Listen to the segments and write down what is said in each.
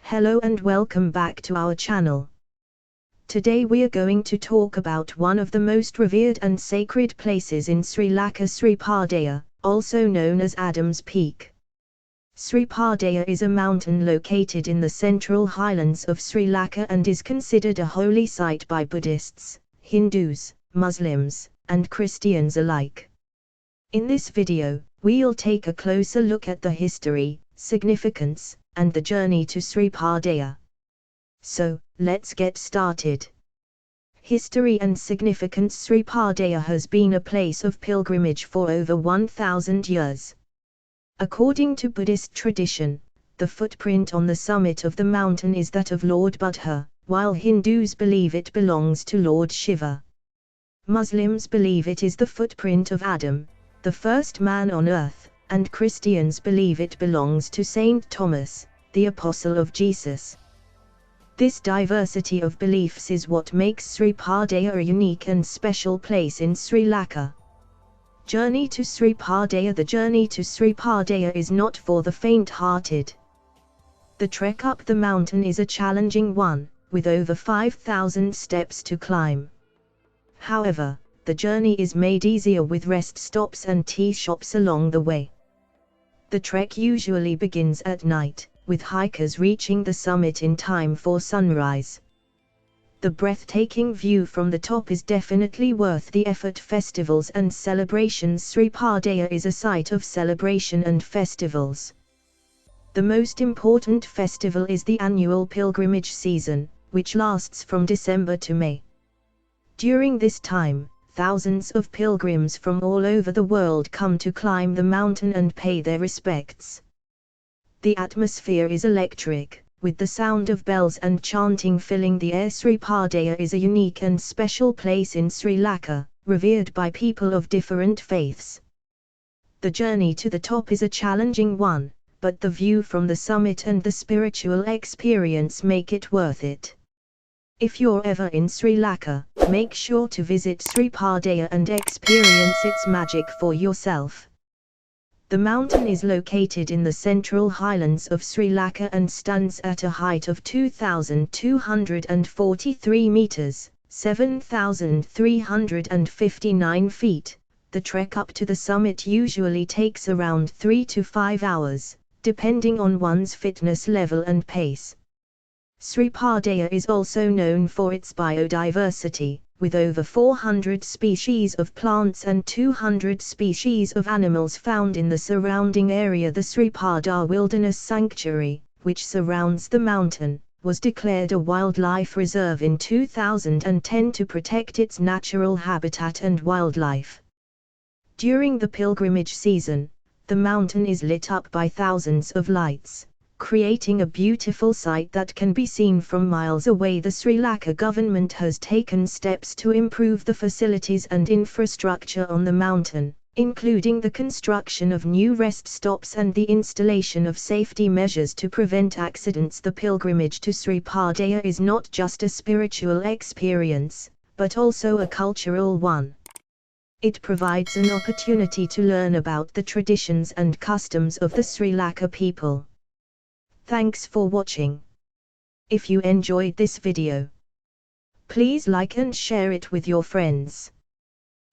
Hello and welcome back to our channel. Today we are going to talk about one of the most revered and sacred places in Sri Lanka, Sri Pardaya, also known as Adam's Peak. Sri Pardaya is a mountain located in the central highlands of Sri Lanka and is considered a holy site by Buddhists, Hindus, Muslims, and Christians alike. In this video, we'll take a closer look at the history, significance, and the journey to Sri Pardaya. So, let's get started. History and significance. Sri Pardaya has been a place of pilgrimage for over 1,000 years. According to Buddhist tradition, the footprint on the summit of the mountain is that of Lord Buddha, while Hindus believe it belongs to Lord Shiva. Muslims believe it is the footprint of Adam, the first man on earth, and Christians believe it belongs to Saint Thomas, the apostle of Jesus. This diversity of beliefs is what makes Sri Pardaya a unique and special place in Sri Lanka. Journey to Sri Pardaya. The journey to Sri Pardaya is not for the faint-hearted. The trek up the mountain is a challenging one, with over 5,000 steps to climb. However, the journey is made easier with rest stops and tea shops along the way. The trek usually begins at night, with hikers reaching the summit in time for sunrise. The breathtaking view from the top is definitely worth the effort. Festivals and celebrations. Sri Pardaya is a site of celebration and festivals. The most important festival is the annual pilgrimage season, which lasts from December to May. During this time, thousands of pilgrims from all over the world come to climb the mountain and pay their respects. The atmosphere is electric, with the sound of bells and chanting filling the air. Sri Pardaya is a unique and special place in Sri Lanka, revered by people of different faiths. The journey to the top is a challenging one, but the view from the summit and the spiritual experience make it worth it. If you're ever in Sri Lanka, make sure to visit Sri Pardaya and experience its magic for yourself. The mountain is located in the central highlands of Sri Lanka and stands at a height of 2,243 meters, 7,359 feet. The trek up to the summit usually takes around 3 to 5 hours, depending on one's fitness level and pace. Sri Pardaya is also known for its biodiversity, with over 400 species of plants and 200 species of animals found in the surrounding area. The Sri Pardaya Wilderness Sanctuary, which surrounds the mountain, was declared a wildlife reserve in 2010 to protect its natural habitat and wildlife. During the pilgrimage season, the mountain is lit up by thousands of lights, creating a beautiful sight that can be seen from miles away. The Sri Lanka government has taken steps to improve the facilities and infrastructure on the mountain, including the construction of new rest stops and the installation of safety measures to prevent accidents. The pilgrimage to Sri Pardaya is not just a spiritual experience, but also a cultural one. It provides an opportunity to learn about the traditions and customs of the Sri Lanka people. Thanks for watching. If you enjoyed this video, please like and share it with your friends.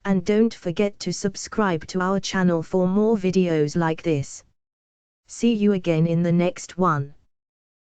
And don't forget to subscribe to our channel for more videos like this. See you again in the next one.